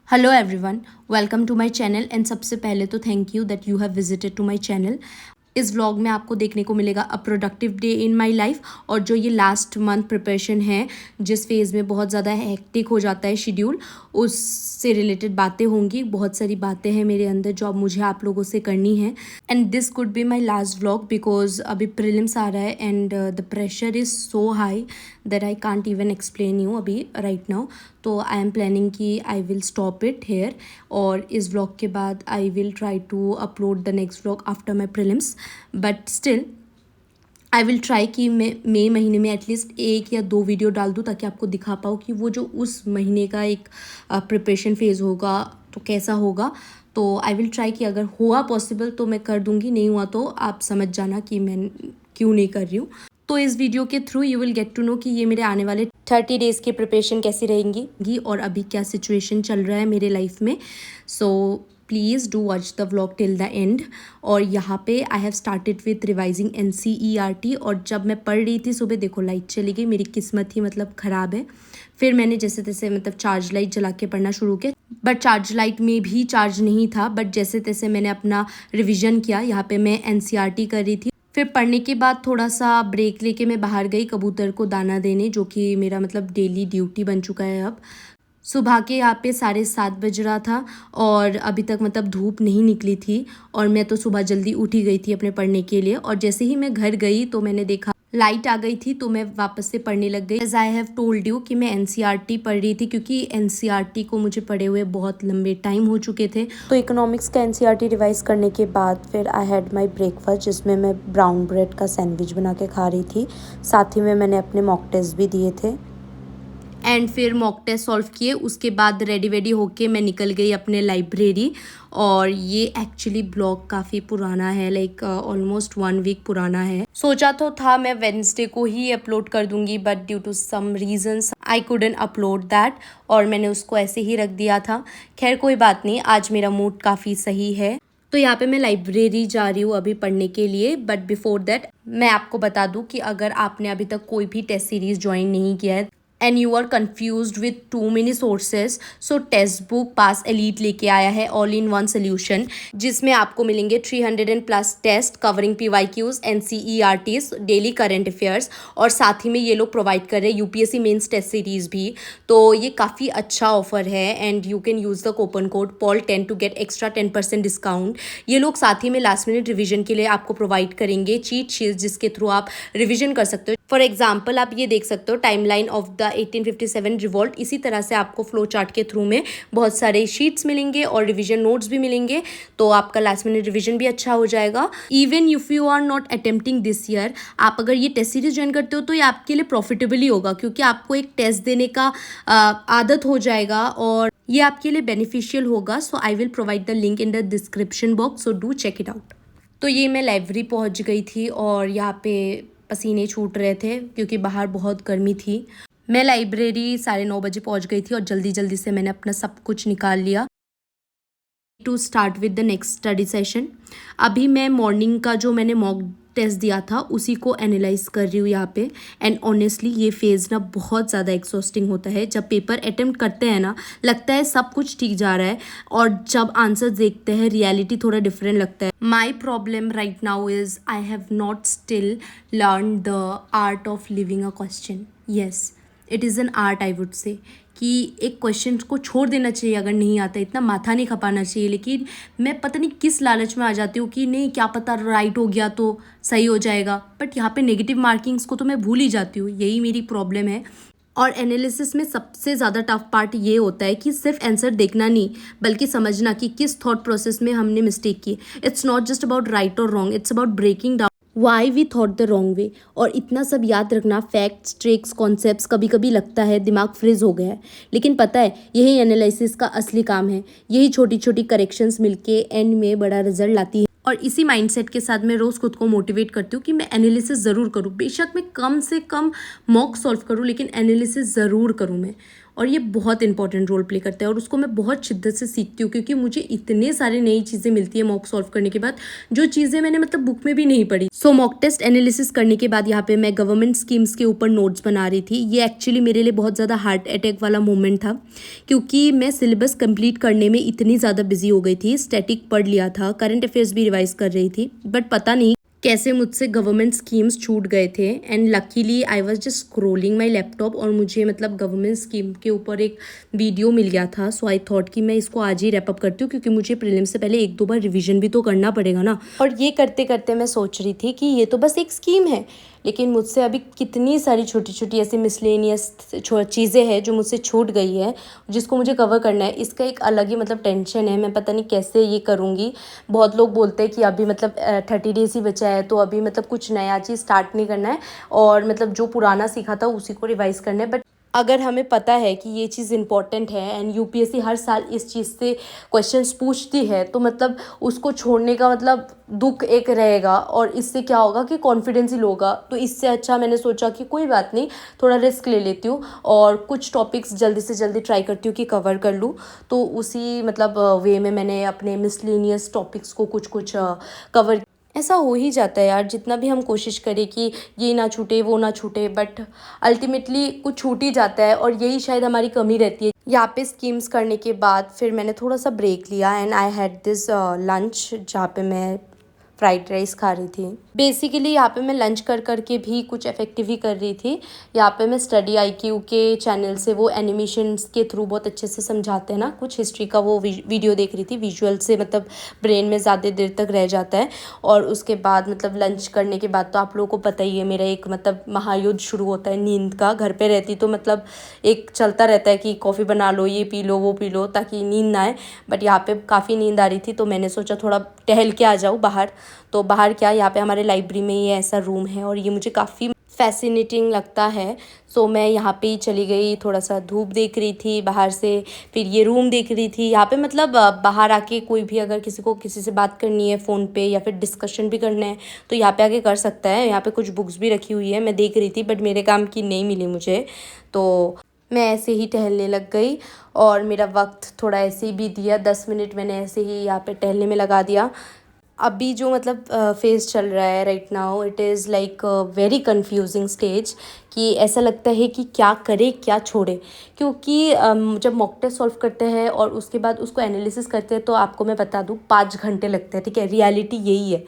Hello everyone, welcome to my channel and सबसे पहले तो thank you that you have visited to my channel. इस vlog में आपको देखने को मिलेगा a productive day in my life. और जो ये लास्ट मंथ प्रिपरेशन है, जिस फेज़ में बहुत ज़्यादा हेक्टिक हो जाता है शेड्यूल, उससे रिलेटेड बातें होंगी। बहुत सारी बातें हैं मेरे अंदर जो अब मुझे आप लोगों से करनी है। And this could be my last vlog because अभी प्रीलिम्स आ रहा है and the pressure is so high that I can't even explain you अभी राइट नाउ। तो आई एम प्लानिंग कि I will stop it here, और इस vlog के बाद I will try to upload the next vlog after my prelims. But still I will try कि मैं मई महीने में एटलीस्ट 1 या 2 वीडियो डाल दूँ, ताकि आपको दिखा पाऊँ कि वो जो उस महीने का एक प्रिपरेशन फेज़ होगा तो कैसा होगा। तो आई विल ट्राई कि अगर हुआ पॉसिबल तो मैं कर दूँगी, नहीं हुआ तो आप समझ जाना कि मैं क्यों नहीं कर रही हूँ। तो इस वीडियो के through you will get to know कि ये मेरे आने वाले 30 डेज़ की प्रिपरेशन कैसी रहेंगी और अभी क्या सिचुएशन चल रहा है मेरे लाइफ में। So please do watch the vlog till the end. और यहाँ पे I have started with revising NCERT। और जब मैं पढ़ रही थी सुबह, देखो लाइट चली गई, मेरी किस्मत ही मतलब ख़राब है। फिर मैंने जैसे तैसे मतलब चार्ज लाइट जला के पढ़ना शुरू किया, बट चार्ज लाइट में भी चार्ज नहीं था। बट जैसे तैसे मैंने अपना रिविज़न किया। यहाँ पे मैं NCERT कर रही थी। फिर पढ़ने के बाद थोड़ा सा ब्रेक लेके मैं बाहर गई कबूतर को दाना देने, जो कि मेरा मतलब डेली ड्यूटी बन चुका है अब। सुबह के यहाँ पे 7:30 बज रहा था और अभी तक मतलब धूप नहीं निकली थी, और मैं तो सुबह जल्दी उठ ही गई थी अपने पढ़ने के लिए। और जैसे ही मैं घर गई तो मैंने देखा लाइट आ गई थी, तो मैं वापस से पढ़ने लग गई। As I have told you कि मैं NCERT पढ़ रही थी, क्योंकि NCERT को मुझे पढ़े हुए बहुत लंबे टाइम हो चुके थे। तो इकोनॉमिक्स का NCERT रिवाइज करने के बाद फिर आई हैड माई ब्रेकफास्ट, जिसमें मैं ब्राउन ब्रेड का सैंडविच बना के खा रही थी। साथ ही में मैंने अपने मॉक टेस्ट भी दिए थे एंड फिर मॉक टेस्ट सॉल्व किए। उसके बाद रेडी वेडी होके मैं निकल गई अपने लाइब्रेरी। और ये एक्चुअली ब्लॉग काफ़ी पुराना है, लाइक ऑलमोस्ट 1 वीक पुराना है। सोचा तो था मैं वेडनेसडे को ही अपलोड कर दूंगी, but due to some reasons I couldn't upload that, और मैंने उसको ऐसे ही रख दिया था। खैर कोई बात नहीं, आज मेरा मूड काफ़ी सही है। तो यहाँ पे मैं लाइब्रेरी जा रही हूँ अभी पढ़ने के लिए। बट बिफोर दैट मैं आपको बता दूँ कि अगर आपने अभी तक कोई भी टेस्ट सीरीज ज्वाइन नहीं किया है and you are confuse with too many sources, so Testbook pass elite लेके आया है ऑल इन वन सोल्यूशन, जिसमें आपको मिलेंगे 300+ test covering PYQs, NCERTs, daily current affairs, और साथ ही में ये लोग प्रोवाइड कर रहे हैं UPSC मेंस टेस्ट सीरीज भी। तो ये काफ़ी अच्छा ऑफर है and you can use the coupon code POL10 to get extra 10% discount. ये लोग साथ ही में लास्ट मिनट रिविजन के लिए आपको प्रोवाइड करेंगे चीट शीट, जिसके थ्रू आप रिविजन कर सकते हो। फॉर एग्जाम्पल आप ये देख सकते हो टाइमलाइन ऑफ द 1857 रिवॉल्ट। इसी तरह से आपको फ्लो चार्ट के थ्रू में बहुत सारे शीट्स मिलेंगे और रिवीजन नोट्स भी मिलेंगे, तो आपका लास्ट मिनट रिवीजन भी अच्छा हो जाएगा। Even if you are not attempting this year, आप अगर ये टेस्ट सीरीज ज्वाइन करते हो तो ये आपके लिए प्रॉफिटेबल ही होगा, क्योंकि आपको एक टेस्ट देने का आदत हो जाएगा और ये आपके लिए बेनिफिशियल होगा। So I will provide the link in the description box, so do check it out. तो ये मैं लाइब्रेरी पहुंच गई थी और यहाँ पे पसीने छूट रहे थे क्योंकि बाहर बहुत गर्मी थी। मैं लाइब्रेरी 9:30 बजे पहुंच गई थी और जल्दी जल्दी से मैंने अपना सब कुछ निकाल लिया to start with the next study session. अभी मैं मॉर्निंग का जो मैंने मॉक टेस्ट दिया था उसी को एनालाइज कर रही हूँ यहाँ पे। एंड ऑनेस्टली ये फेज़ ना बहुत ज़्यादा एक्सॉस्टिंग होता है। जब पेपर अटेम्प्ट करते हैं ना, लगता है सब कुछ ठीक जा रहा है, और जब आंसर देखते हैं रियलिटी थोड़ा डिफरेंट लगता है। My problem right now is I have not still learn the art of living a question. Yes, it is an art I would say, कि एक क्वेश्चन को छोड़ देना चाहिए अगर नहीं आता, इतना माथा नहीं खपाना चाहिए। लेकिन मैं पता नहीं किस लालच में आ जाती हूँ कि नहीं, क्या पता राइट हो गया तो सही हो जाएगा, बट यहाँ पे नेगेटिव मार्किंग्स को तो मैं भूल ही जाती हूँ। यही मेरी प्रॉब्लम है। और एनालिसिस में सबसे ज़्यादा टफ पार्ट ये होता है कि सिर्फ आंसर देखना नहीं, बल्कि समझना कि किस थॉट प्रोसेस में हमने मिस्टेक की। It's not just about right और wrong, it's about breaking down why we thought the wrong way. और इतना सब याद रखना, फैक्ट्स, ट्रिक्स, कॉन्सेप्ट्स, कभी कभी लगता है दिमाग फ्रीज हो गया है, लेकिन पता है यही एनालिसिस का असली काम है। यही छोटी छोटी करेक्शंस मिलके एंड में बड़ा रिजल्ट लाती है। और इसी माइंडसेट के साथ मैं रोज़ खुद को मोटिवेट करती हूँ कि मैं एनालिसिस ज़रूर करूँ। बेशक मैं कम से कम मॉक सॉल्व करूँ, लेकिन एनालिसिस ज़रूर करूँ मैं। और ये बहुत इंपॉर्टेंट रोल प्ले करता है और उसको मैं बहुत शिद्दत से सीखती हूँ, क्योंकि मुझे इतने सारे नई चीज़ें मिलती है मॉक सॉल्व करने के बाद, जो चीज़ें मैंने मतलब बुक में भी नहीं पढ़ी। सो मॉक टेस्ट एनालिसिस करने के बाद यहाँ पे मैं गवर्नमेंट स्कीम्स के ऊपर नोट्स बना रही थी। ये एक्चुअली मेरे लिए बहुत ज़्यादा हार्ट अटैक वाला मोमेंट था, क्योंकि मैं सिलेबस कंप्लीट करने में इतनी ज़्यादा बिजी हो गई थी। स्टैटिक पढ़ लिया था, करंट अफेयर्स भी रिवाइज कर रही थी, बट पता नहीं कैसे मुझसे गवर्नमेंट स्कीम्स छूट गए थे। And luckily I was just scrolling my laptop और मुझे मतलब गवर्नमेंट स्कीम के ऊपर एक वीडियो मिल गया था। सो आई थॉट कि मैं इसको आज ही रैप अप करती हूँ, क्योंकि मुझे प्रीलिम से पहले 1-2 बार रिवीजन भी तो करना पड़ेगा ना। और ये करते करते मैं सोच रही थी कि ये तो बस एक स्कीम है, लेकिन मुझसे अभी कितनी सारी छोटी छोटी ऐसी मिसलेनियस चीज़ें हैं जो मुझसे छूट गई है, जिसको मुझे कवर करना है। इसका एक अलग ही मतलब टेंशन है, मैं पता नहीं कैसे ये करूँगी। बहुत लोग बोलते हैं कि अभी मतलब 30 डेज़ ही बचा है, तो अभी मतलब कुछ नया चीज़ स्टार्ट नहीं करना है और मतलब जो पुराना सीखा था उसी को रिवाइज़ करना है। बट अगर हमें पता है कि ये चीज़ इंपॉर्टेंट है एंड यूपीएससी हर साल इस चीज़ से क्वेश्चंस पूछती है, तो मतलब उसको छोड़ने का मतलब दुख एक रहेगा और इससे क्या होगा कि कॉन्फिडेंस ही लो होगा। तो इससे अच्छा मैंने सोचा कि कोई बात नहीं, थोड़ा रिस्क ले लेती हूँ और कुछ टॉपिक्स जल्दी से जल्दी ट्राई करती हूँ कि कवर कर लूँ। तो उसी मतलब वे में मैंने अपने मिसलेनियस टॉपिक्स को कुछ कुछ कवर। ऐसा हो ही जाता है यार, जितना भी हम कोशिश करें कि ये ना छूटे वो ना छूटे, बट अल्टीमेटली कुछ छूट ही जाता है और यही शायद हमारी कमी रहती है। यहाँ पे स्कीम्स करने के बाद फिर मैंने थोड़ा सा ब्रेक लिया and I had this lunch, जहाँ पे मैं फ्राइड राइस खा रही थी। बेसिकली यहाँ पे मैं लंच कर कर के भी कुछ इफेक्टिव ही कर रही थी। यहाँ पे मैं स्टडी IQ के चैनल से वो एनिमेशंस के थ्रू बहुत अच्छे से समझाते हैं ना, कुछ हिस्ट्री का वो वीडियो देख रही थी। विजुअल से मतलब ब्रेन में ज़्यादा देर तक रह जाता है। और उसके बाद मतलब लंच करने के बाद तो आप लोगों को पता ही है, मेरा एक मतलब महायुद्ध शुरू होता है नींद का। घर पे रहती तो मतलब एक चलता रहता है कि कॉफ़ी बना लो, ये पी लो, वो पी लो, ताकि नींद ना आए। बट यहाँ पे काफ़ी नींद आ रही थी, तो मैंने सोचा थोड़ा टहल के आ जाऊँ बाहर। तो बाहर क्या, यहाँ पे हमारे लाइब्रेरी में ये ऐसा रूम है और ये मुझे काफ़ी फैसिनेटिंग लगता है। सो मैं यहाँ पे ही चली गई, थोड़ा सा धूप देख रही थी बाहर से, फिर ये रूम देख रही थी। यहाँ पे मतलब बाहर आके कोई भी अगर किसी को किसी से बात करनी है फ़ोन पे या फिर डिस्कशन भी करना है तो यहाँ पे आके कर सकता है। यहाँ पे कुछ बुक्स भी रखी हुई है, मैं देख रही थी, बट मेरे काम की नहीं मिली मुझे, तो मैं ऐसे ही टहलने लग गई। और मेरा वक्त थोड़ा ऐसे ही बीत दिया, 10 मिनट मैंने ऐसे ही यहाँ पे टहलने में लगा दिया। अभी जो मतलब फेज़ चल रहा है right now, it is like very confusing stage, कि ऐसा लगता है कि क्या करे क्या छोड़े। क्योंकि जब मॉक टेस्ट सॉल्व करते हैं और उसके बाद उसको एनालिसिस करते हैं, तो आपको मैं बता दूँ 5 घंटे लगते हैं, ठीक है, रियलिटी यही है।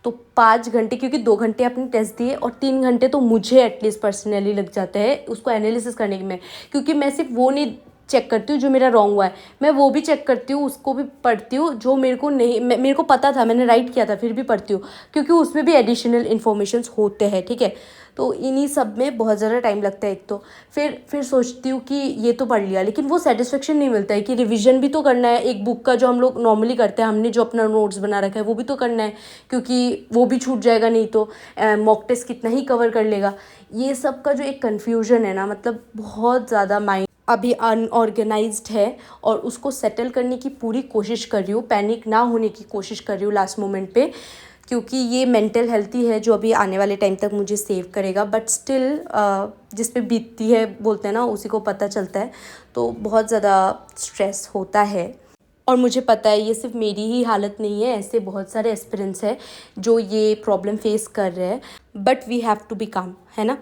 तो 5 घंटे, क्योंकि 2 घंटे अपने टेस्ट दिए और 3 घंटे तो मुझे एटलीस्ट पर्सनली लग जाते हैं उसको एनालिसिस करने में। क्योंकि मैं सिर्फ वो नहीं चेक करती हूँ जो मेरा रॉन्ग हुआ है, मैं वो भी चेक करती हूँ, उसको भी पढ़ती हूँ जो मेरे को नहीं, मेरे को पता था, मैंने राइट किया था, फिर भी पढ़ती हूँ, क्योंकि उसमें भी एडिशनल इन्फॉर्मेशंस होते हैं, ठीक है। तो इन्हीं सब में बहुत ज़्यादा टाइम लगता है एक तो। फिर सोचती हूँ कि ये तो पढ़ लिया, लेकिन वो सेटिस्फेक्शन नहीं मिलता है कि रिविजन भी तो करना है एक बुक का, जो हम लोग नॉर्मली करते हैं, हमने जो अपना नोट्स बना रखा है वो भी तो करना है, क्योंकि वो भी छूट जाएगा नहीं तो मॉक टेस्ट कितना ही कवर कर लेगा। ये सब का जो एक कन्फ्यूजन है ना, मतलब बहुत ज़्यादा माइंड अभी अनऑर्गेनाइज्ड है और उसको सेटल करने की पूरी कोशिश कर रही हूँ, पैनिक ना होने की कोशिश कर रही हूँ लास्ट मोमेंट पे, क्योंकि ये मेंटल हेल्थ ही है जो अभी आने वाले टाइम तक मुझे सेव करेगा। बट स्टिल जिस पे बीतती है बोलते हैं ना, उसी को पता चलता है। तो बहुत ज़्यादा स्ट्रेस होता है और मुझे पता है ये सिर्फ मेरी ही हालत नहीं है, ऐसे बहुत सारे एस्पिरेंट्स हैं जो ये प्रॉब्लम फेस कर रहे हैं। But we have to be calm, है ना।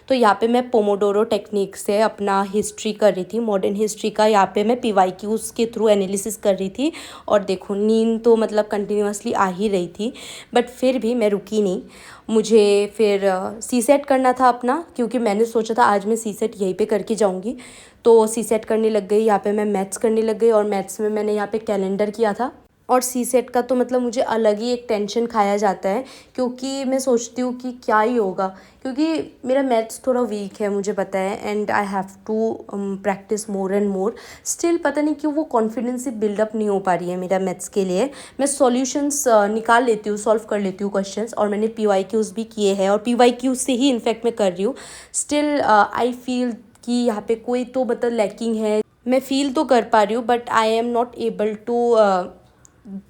तो यहाँ पे मैं पोमोडोरो टेक्निक से अपना हिस्ट्री कर रही थी, मॉडर्न हिस्ट्री का। यहाँ पे मैं PYQs के थ्रू एनालिसिस कर रही थी और देखो नींद तो मतलब कंटिन्यूअसली आ ही रही थी, बट फिर भी मैं रुकी नहीं। मुझे फिर CSET करना था अपना, क्योंकि मैंने सोचा था आज मैं CSET यहीं पे करके जाऊँगी। तो CSET करने लग गई, यहाँ पे मैं मैथ्स करने लग गई और मैथ्स में मैंने यहाँ पे कैलेंडर किया था। और CSET का तो मतलब मुझे अलग ही एक टेंशन खाया जाता है, क्योंकि मैं सोचती हूँ कि क्या ही होगा, क्योंकि मेरा मैथ्स थोड़ा वीक है मुझे पता है, and I have to practise more and more. Still पता नहीं क्यों वो कॉन्फिडेंस ही बिल्डअप नहीं हो पा रही है मेरा मैथ्स के लिए। मैं सॉल्यूशंस निकाल लेती हूँ, सॉल्व कर लेती हूँ क्वेश्चंस, और मैंने PYQs भी किए हैं और PYQs से ही इनफैक्ट मैं कर रही हूँ। स्टिल आई फील कि यहाँ पे कोई तो मतलब लैकिंग है। मैं फील तो कर पा रही हूँ, but I am not able to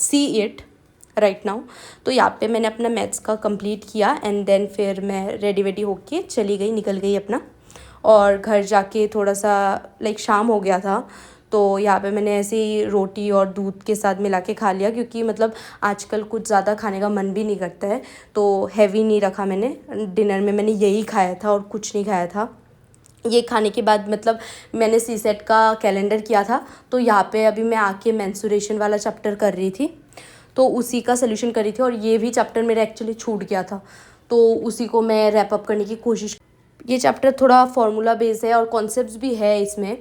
see it right now. तो यहाँ पे मैंने अपना मैथ्स का कंप्लीट किया एंड देन फिर मैं रेडी वेडी होके चली गई, निकल गई अपना। और घर जाके थोड़ा सा लाइक शाम हो गया था, तो यहाँ पे मैंने ऐसे ही रोटी और दूध के साथ मिला के खा लिया, क्योंकि मतलब आजकल कुछ ज़्यादा खाने का मन भी नहीं करता है, तो हैवी नहीं रखा मैंने। डिनर में मैंने यही खाया था और कुछ नहीं खाया था। ये खाने के बाद मतलब मैंने सी सेट का कैलेंडर किया था, तो यहाँ पे अभी मैं आके मेंस्ट्रुएशन वाला चैप्टर कर रही थी, तो उसी का सोल्यूशन कर रही थी। और ये भी चैप्टर मेरा एक्चुअली छूट गया था, तो उसी को मैं रैप अप करने की कोशिश। ये चैप्टर थोड़ा फार्मूला बेस्ड है और कॉन्सेप्ट्स भी है इसमें।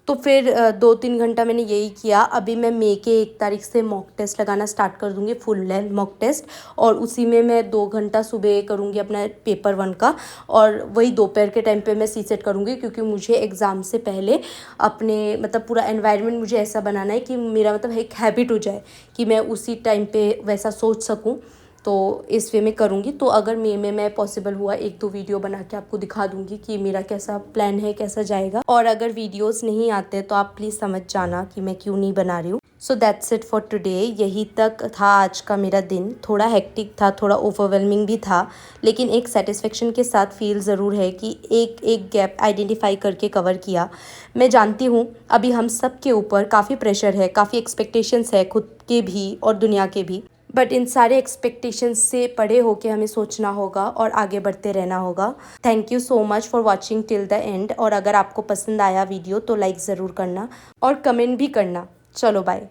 तो फिर 2-3 घंटा मैंने यही किया। अभी मैं मई के 1 तारीख से मॉक टेस्ट लगाना स्टार्ट कर दूँगी, फुल लेंथ मॉक टेस्ट, और उसी में मैं 2 घंटा सुबह करूँगी अपना पेपर 1 का, और वही दोपहर के टाइम पे मैं सी सेट करूँगी, क्योंकि मुझे एग्ज़ाम से पहले अपने मतलब पूरा एनवायरनमेंट मुझे ऐसा बनाना है कि मेरा मतलब एक हैबिट हो जाए कि मैं उसी टाइम पे वैसा सोच सकूँ। तो इस वे में करूँगी। तो अगर मई में मैं पॉसिबल हुआ 1-2 वीडियो बना के आपको दिखा दूँगी कि मेरा कैसा प्लान है, कैसा जाएगा। और अगर वीडियोस नहीं आते तो आप प्लीज़ समझ जाना कि मैं क्यों नहीं बना रही हूँ। So that's it for today. यही तक था आज का मेरा दिन। थोड़ा हेक्टिक था, थोड़ा ओवरवेलमिंग भी था, लेकिन एक सेटिस्फेक्शन के साथ फील ज़रूर है कि एक गैप आइडेंटिफाई करके कवर किया। मैं जानती हूँ अभी हम सब के ऊपर काफ़ी प्रेशर है, काफ़ी एक्सपेक्टेशंस है, खुद के भी और दुनिया के भी, बट इन सारे एक्सपेक्टेशंस से परे होके हमें सोचना होगा और आगे बढ़ते रहना होगा। Thank you so much for watching till the end. और अगर आपको पसंद आया वीडियो तो लाइक ज़रूर करना और कमेंट भी करना। चलो बाय।